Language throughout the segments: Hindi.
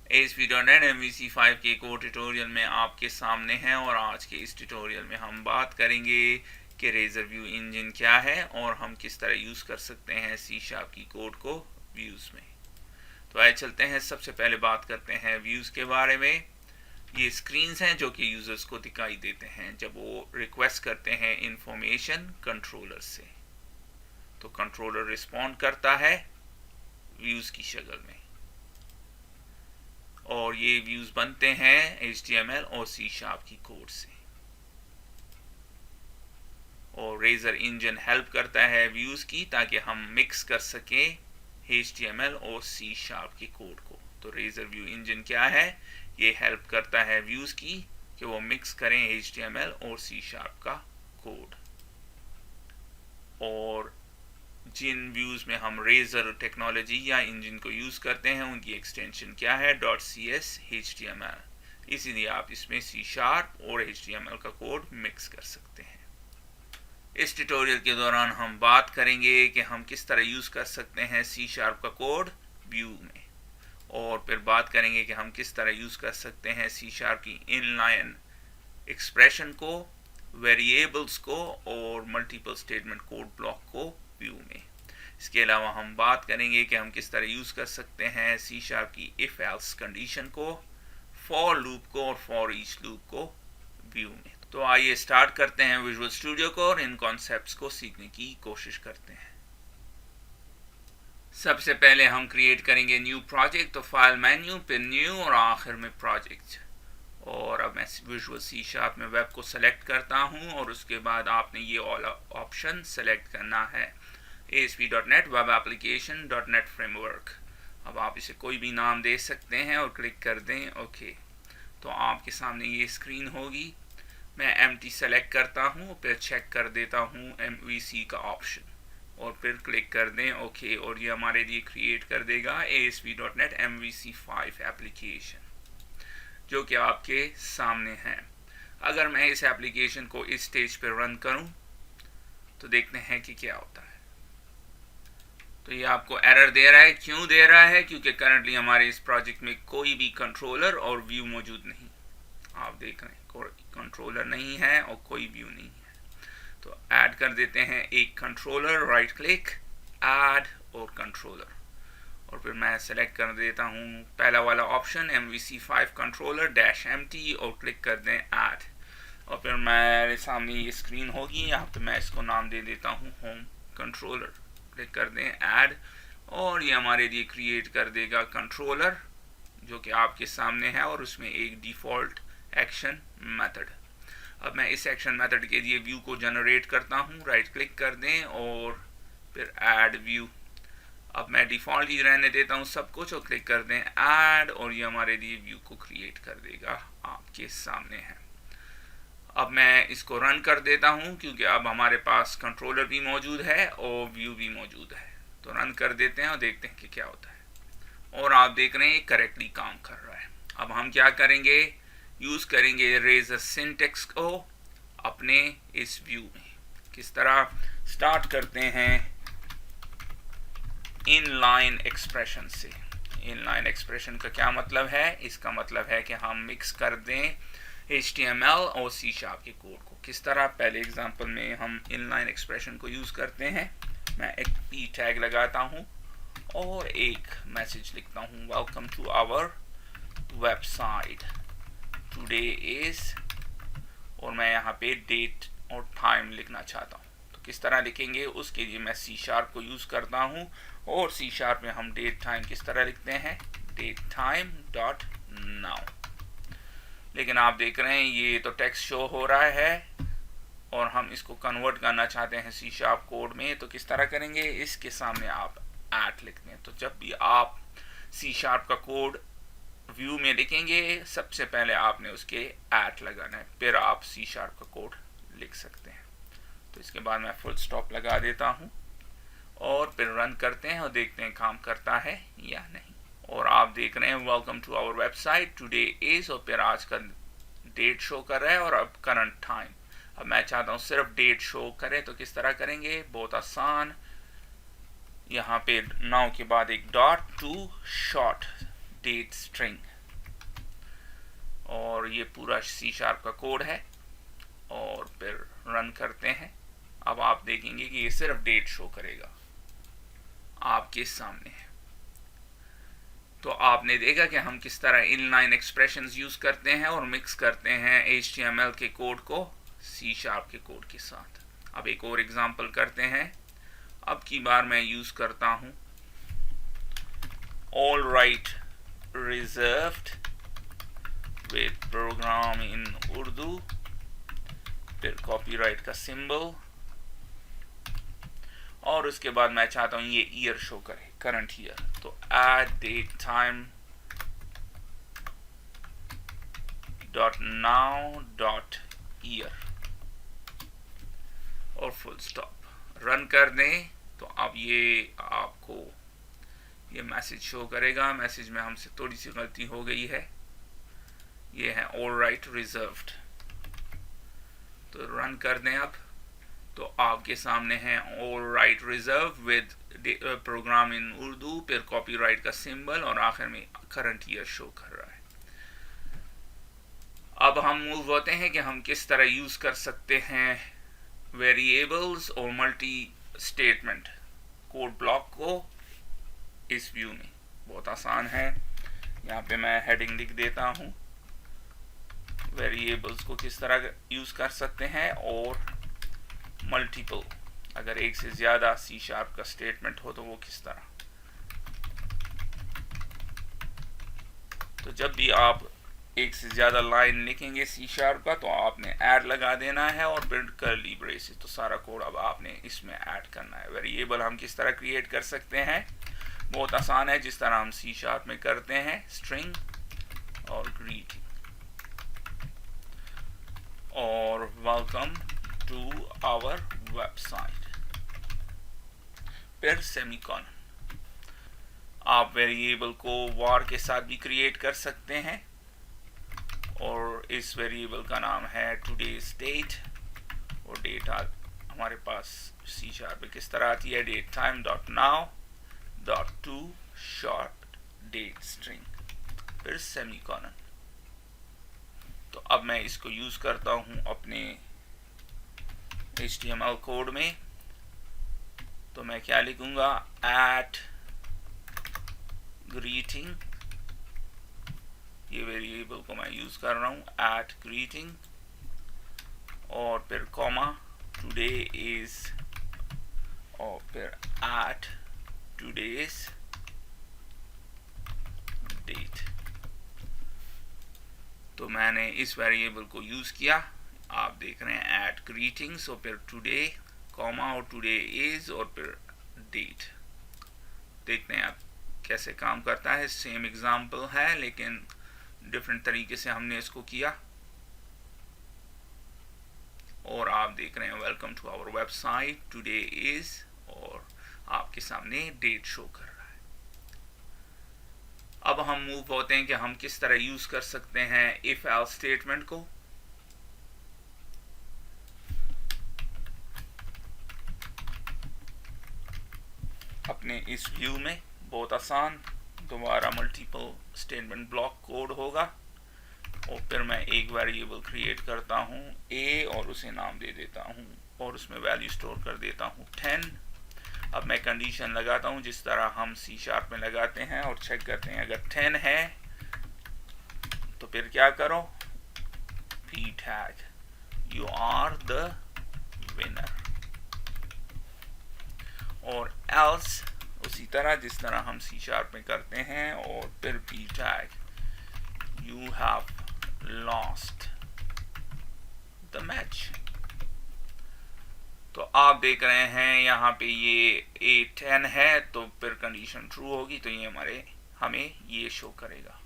ASP.NET MVC5 के कोड ट्यूटोरियल में आपके सामने हैं और आज के इस ट्यूटोरियल में हम बात करेंगे कि रेजर व्यू इंजन क्या है और हम किस तरह यूज़ कर सकते हैं C# की कोड को व्यूज़ में। तो आइए चलते हैं, सबसे पहले बात करते हैं व्यूज़ के बारे में। ये स्क्रीन्स हैं जो कि यूज़र्स को दिखाई देते हैं जब वो रिक्वेस्ट करते हैं इंफॉर्मेशन कंट्रोलर से, तो कंट्रोलर रिस्पॉन्ड करता है व्यूज़ की शक्ल में और ये व्यूज़ बनते हैं HTML और C# की कोड से। और रेजर इंजन हेल्प करता है व्यूज़ की ताकि हम मिक्स कर सकें HTML और C# के कोड को। तो रेजर व्यू इंजन क्या है? ये हेल्प करता है व्यूज़ की कि वो मिक्स करें HTML और C# का कोड। और जिन व्यूज़ में हम रेजर टेक्नोलॉजी या इंजन को यूज़ करते हैं उनकी एक्सटेंशन क्या है? .cs HTML। इसीलिए आप इसमें C# और HTML का कोड मिक्स कर सकते हैं। इस ट्यूटोरियल के दौरान हम बात करेंगे कि हम किस तरह यूज़ कर सकते हैं C# का कोड व्यू में, और फिर बात करेंगे कि हम किस तरह यूज़ कर सकते हैं C# की इनलाइन एक्सप्रेशन को, वेरिएबल्स को और मल्टीपल स्टेटमेंट कोड ब्लॉक को व्यू में। इसके अलावा हम बात करेंगे कि हम किस तरह यूज़ कर सकते हैं C# की इफ एल्स कंडीशन को, फॉर लूप को और फॉर ईच लूप को व्यू में। तो आइए स्टार्ट करते हैं विजुअल स्टूडियो को और इन कॉन्सेप्ट्स को सीखने की कोशिश करते हैं। सबसे पहले हम क्रिएट करेंगे न्यू प्रोजेक्ट, तो फाइल मेन्यू पे न्यू और आखिर में प्रोजेक्ट। और अब मैं विजुअल C# में वेब को सेलेक्ट करता हूं और उसके बाद आपने ये ऑप्शन सेलेक्ट करना है, ASP.NET web application .NET framework. अब आप इसे कोई भी नाम दे सकते हैं और क्लिक कर दें ओके। तो आपके सामने ये स्क्रीन होगी। मैं एम्प्टी सेलेक्ट करता हूँ, फिर चेक कर देता हूँ MVC का ऑप्शन और फिर क्लिक कर दें ओके, और ये हमारे लिए क्रिएट कर देगा ASP.NET MVC5 एप्लीकेशन जो कि आपके सामने है। अगर मैं इस एप्लीकेशन को इस स्टेज पर रन करूं तो देखते हैं कि क्या होता है। तो ये आपको एरर दे रहा है। क्यों दे रहा है? क्योंकि करंटली हमारे इस प्रोजेक्ट में कोई भी कंट्रोलर और व्यू मौजूद नहीं। आप देख रहे हैं कोई कंट्रोलर नहीं है और कोई व्यू नहीं है। तो ऐड कर देते हैं एक कंट्रोलर, राइट क्लिक, ऐड और कंट्रोलर, और फिर मैं सेलेक्ट कर देता हूँ पहला वाला ऑप्शन MVC5 कंट्रोलर -empty और क्लिक कर दें ऐड। और फिर मेरे सामने ये स्क्रीन होगी, यहाँ पे मैं इसको नाम दे देता हूँ होम कंट्रोलर। क्लिक कर दें ऐड और ये हमारे लिए क्रिएट कर देगा कंट्रोलर जो कि आपके सामने है और उसमें एक डिफ़ॉल्ट एक्शन मेथड। अब मैं इस एक्शन मेथड के लिए व्यू को जनरेट करता हूँ, राइट क्लिक कर दें और फिर ऐड व्यू। अब मैं डिफ़ॉल्ट ही रहने देता हूँ सब कुछ और क्लिक कर दें ऐड, और ये हमारे लिए व्यू को क्रिएट कर देगा, आपके सामने है। अब मैं इसको रन कर देता हूँ क्योंकि अब हमारे पास कंट्रोलर भी मौजूद है और व्यू भी मौजूद है। तो रन कर देते हैं और देखते हैं कि क्या होता है। और आप देख रहे हैं ये करेक्टली काम कर रहा है। अब हम क्या करेंगे? यूज़ करेंगे रेजर सिंटेक्स को अपने इस व्यू में। किस तरह? स्टार्ट करते हैं इनलाइन एक्सप्रेशन से। इनलाइन एक्सप्रेशन का क्या मतलब है? इसका मतलब है कि हम मिक्स कर दें HTML और C# के कोड को। किस तरह? पहले एग्जांपल में हम इनलाइन एक्सप्रेशन को यूज़ करते हैं। मैं एक p टैग लगाता हूँ और एक मैसेज लिखता हूँ, welcome to our website, today is, और मैं यहाँ पे डेट और टाइम लिखना चाहता हूँ। तो किस तरह लिखेंगे? उसके लिए मैं C# को यूज़ करता हूँ और C# में हम डेट टाइम किस तरह लिखते हैं? Date time dot now. लेकिन आप देख रहे हैं ये तो टेक्स्ट शो हो रहा है और हम इसको कन्वर्ट करना चाहते हैं C# कोड में। तो किस तरह करेंगे? इसके सामने आप ऐट लिखते हैं। तो जब भी आप C# का कोड व्यू में लिखेंगे सबसे पहले आपने उसके ऐट लगाना है, फिर आप C# का कोड लिख सकते हैं। तो इसके बाद मैं फुल स्टॉप लगा देता हूँ और फिर रन करते हैं और देखते हैं काम करता है या नहीं। और आप देख रहे हैं welcome to our website, today is, और फिर आज का डेट शो कर रहा है और अब करंट टाइम। अब मैं चाहता हूँ सिर्फ डेट शो करे, तो किस तरह करेंगे? बहुत आसान। यहाँ पे नाउ के बाद एक dot to short date string और ये पूरा C# का कोड है और फिर रन करते हैं। अब आप देखेंगे कि ये सिर्फ डेट शो करेगा आपके सामने। तो आपने देखा कि हम किस तरह इनलाइन एक्सप्रेशंस यूज करते हैं और मिक्स करते हैं HTML के कोड को C# के कोड के साथ। अब एक और एग्जांपल करते हैं। अब की बार मैं यूज करता हूं all right reserved with program in Urdu, फिर कॉपीराइट का सिंबल, और उसके बाद मैं चाहता हूं ये ईयर शो करे, करंट ईयर। तो add date time dot now dot year और फुल स्टॉप। रन कर दें तो अब ये आपको ये मैसेज शो करेगा। मैसेज में हमसे थोड़ी सी गलती हो गई है, ये है ऑल राइट रिजर्व्ड। तो रन कर दें अब, तो आपके सामने है all right reserve with program in Urdu, फिर कॉपीराइट का सिंबल और आखिर में करंट ईयर शो कर रहा है। अब हम मूव होते हैं कि हम किस तरह यूज कर सकते हैं वेरिएबल्स और मल्टी स्टेटमेंट कोड ब्लॉक को इस व्यू में। बहुत आसान है, यहाँ पे मैं हेडिंग लिख देता हूँ वेरिएबल्स को किस तरह यूज कर सकते हैं, और मल्टीपल, अगर एक से ज्यादा C# का स्टेटमेंट हो तो वो किस तरह। तो जब भी आप एक से ज्यादा लाइन लिखेंगे C# का तो आपने ऐड लगा देना है और फिर कर्ली ब्रेसेस। तो सारा कोड अब आपने इसमें ऐड करना है। वेरिएबल हम किस तरह क्रिएट कर सकते हैं, बहुत आसान है, जिस तरह हम C# में करते हैं, स्ट्रिंग और ग्रीटिंग और वेलकम टू आवर वेबसाइट, फिर सेमीकोलन। आप वेरिएबल को var के साथ भी क्रिएट कर सकते हैं और इस वेरिएबल का नाम है टुडेज डेट, और डेट हमारे पास C# पे किस तरह आती है, date time dot now dot to short date string, फिर सेमीकोलन। तो अब मैं इसको यूज करता हूं अपने HTML कोड में। तो मैं क्या लिखूंगा, एट ग्रीटिंग, ये वेरिएबल को मैं यूज कर रहा हूं, एट ग्रीटिंग, और फिर कॉमा टुडे इज, और फिर एट टुडेज डेट। तो मैंने इस वेरिएबल को यूज किया, आप देख रहे हैं एट ग्रीटिंग्स और फिर टुडे कॉमा और टुडे इज और फिर डेट। देखते हैं आप कैसे काम करता है। सेम एग्जांपल है लेकिन डिफरेंट तरीके से हमने इसको किया, और आप देख रहे हैं welcome to our website, today is, और आपके सामने डेट शो कर रहा है। अब हम मूव होते हैं कि हम किस तरह यूज कर सकते हैं इफ एल्स स्टेटमेंट को। अपने इस व्यू में बहुत आसान, दोबारा मल्टीपल स्टेटमेंट ब्लॉक कोड होगा, और फिर मैं एक वेरिएबल क्रिएट करता हूं a और उसे नाम दे देता हूं और उसमें वैल्यू स्टोर कर देता हूं 10। अब मैं कंडीशन लगाता हूं जिस तरह हम C# में लगाते हैं और चेक करते हैं, अगर 10 है तो फिर क्या करो, p tag you are the winner, और else उसी तरह जिस तरह हम C# में करते हैं, और फिर p tag you have lost the match। तो आप देख रहे हैं यहाँ पे ये A10 है तो फिर कंडीशन ट्रू होगी, तो ये हमें ये शो करेगा।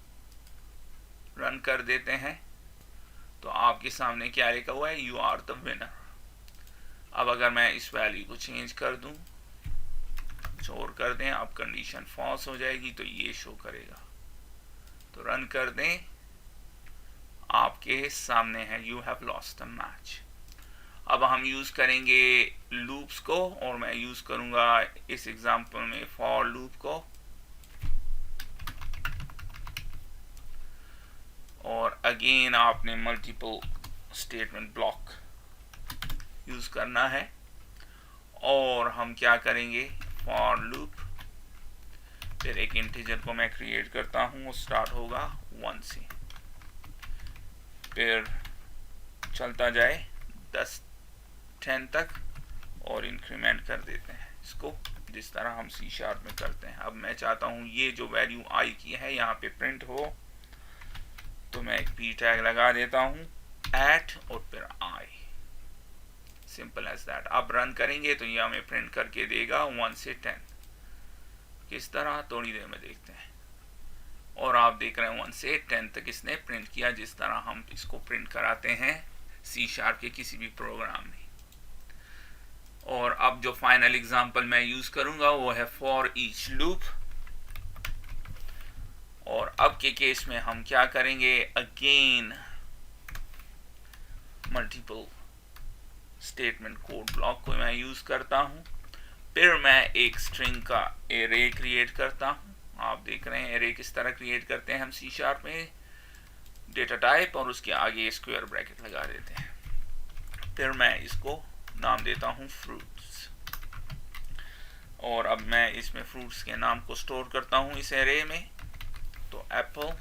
रन कर देते हैं तो आपके सामने क्या लिखा हुआ है, यू आर द विनर। अब अगर मैं इस वैल्यू को चेंज कर दूं, और कर दें, अब कंडीशन फॉल्स हो जाएगी तो ये शो करेगा। तो रन कर दें, आपके सामने है you have lost the match. अब हम यूज करेंगे लूप्स को, और मैं यूज करूंगा इस एग्जांपल में फॉर लूप को, और अगेन आपने मल्टीपल स्टेटमेंट ब्लॉक यूज करना है। और हम क्या करेंगे, फॉर लूप, फिर एक इंटीजर को मैं क्रिएट करता हूँ, वो स्टार्ट होगा 1 से, फिर चलता जाए 10 तक और इंक्रीमेंट कर देते हैं इसको, जिस तरह हम C# में करते हैं। अब मैं चाहता हूँ ये जो वैल्यू I की है यहाँ पे प्रिंट हो, तो मैं एक p टैग लगा देता हूँ एट और फिर I, सिंपल एज दैट। अब रन करेंगे तो ये हमें प्रिंट करके देगा 1 से 10। किस तरह, थोड़ी देर में देखते हैं। और आप देख रहे हैं 1 से 10 तक इसने प्रिंट किया, जिस तरह हम इसको प्रिंट कराते हैं C# के किसी भी प्रोग्राम में। और अब जो फाइनल एग्जांपल मैं यूज करूंगा वो है फॉर ईच लूप। और अब के केस में हम क्या करेंगे, again multiple statement code block को मैं यूज करता हूं, फिर मैं एक स्ट्रिंग का एरे क्रिएट करता हूं। आप देख रहे हैं एरे किस तरह क्रिएट करते हैं हम C# में, डेटा टाइप और उसके आगे स्क्वायर ब्रैकेट लगा देते हैं। फिर मैं इसको नाम देता हूं फ्रूट्स, और अब मैं इसमें फ्रूट्स के नाम को स्टोर करता हूं इस एरे में। तो एप्पल,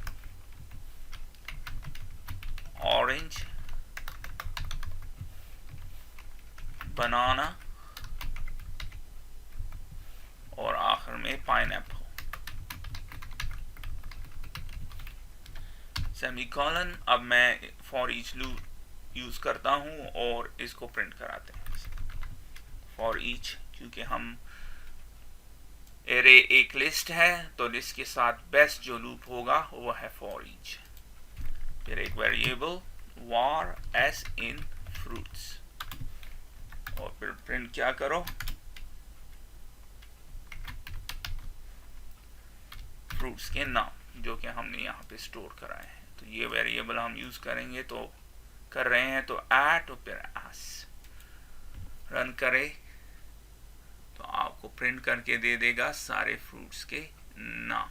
ऑरेंज, बनाना और आखिर में पाइनएप्पल, सेमीकोलन। अब मैं फॉर ईच लूप यूज करता हूं और इसको प्रिंट कराते हैं फॉर ईच, क्योंकि हम एरे एक लिस्ट है तो लिस्ट के साथ बेस्ट जो लूप होगा वो है फॉर ईच। फिर एक variable var s in fruits, और फिर प्रिंट क्या करो, फ्रूट्स के नाम जो कि हमने यहाँ पे स्टोर कराए हैं। तो ये वेरिएबल हम यूज करेंगे, तो कर रहे हैं तो एट और फिर एस, रन करे तो आपको प्रिंट करके दे देगा सारे फ्रूट्स के नाम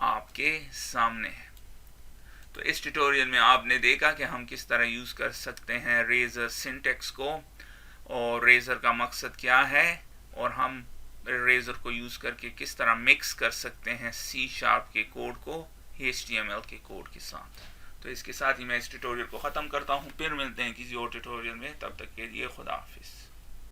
आपके सामने है। तो इस ट्यूटोरियल में आपने देखा कि हम किस तरह यूज कर सकते हैं रेजर सिंटेक्स को, और रेजर का मकसद क्या है, और हम रेजर को यूज करके किस तरह मिक्स कर सकते हैं C# के कोड को HTML के कोड के साथ। तो इसके साथ ही मैं इस ट्यूटोरियल को ख़त्म करता हूँ, फिर मिलते हैं किसी और ट्यूटोरियल में, तब तक के लिए खुदा हाफिज़।